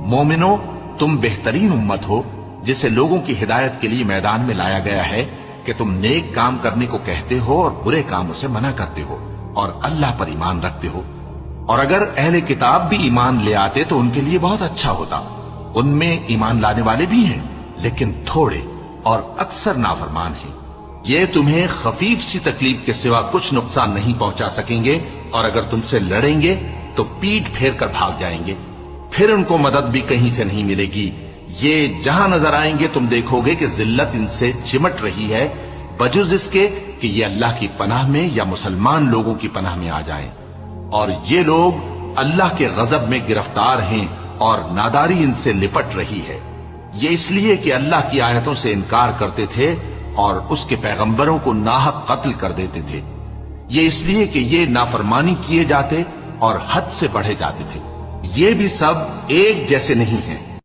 مومنو، تم بہترین امت ہو جسے لوگوں کی ہدایت کے لیے میدان میں لایا گیا ہے کہ تم نیک کام کرنے کو کہتے ہو اور برے کاموں سے منع کرتے ہو اور اللہ پر ایمان رکھتے ہو۔ اور اگر اہل کتاب بھی ایمان لے آتے تو ان کے لیے بہت اچھا ہوتا، ان میں ایمان لانے والے بھی ہیں لیکن تھوڑے اور اکثر نافرمان ہیں۔ یہ تمہیں خفیف سی تکلیف کے سوا کچھ نقصان نہیں پہنچا سکیں گے، اور اگر تم سے لڑیں گے تو پیٹ پھیر کر بھاگ جائیں گے، پھر ان کو مدد بھی کہیں سے نہیں ملے گی۔ یہ جہاں نظر آئیں گے تم دیکھو گے کہ ذلت ان سے چمٹ رہی ہے، بجز اس کے کہ یہ اللہ کی پناہ میں یا مسلمان لوگوں کی پناہ میں آ جائیں۔ اور یہ لوگ اللہ کے غضب میں گرفتار ہیں اور ناداری ان سے لپٹ رہی ہے۔ یہ اس لیے کہ اللہ کی آیتوں سے انکار کرتے تھے اور اس کے پیغمبروں کو ناحق قتل کر دیتے تھے۔ یہ اس لیے کہ یہ نافرمانی کیے جاتے اور حد سے بڑھے جاتے تھے۔ یہ بھی سب ایک جیسے نہیں ہیں۔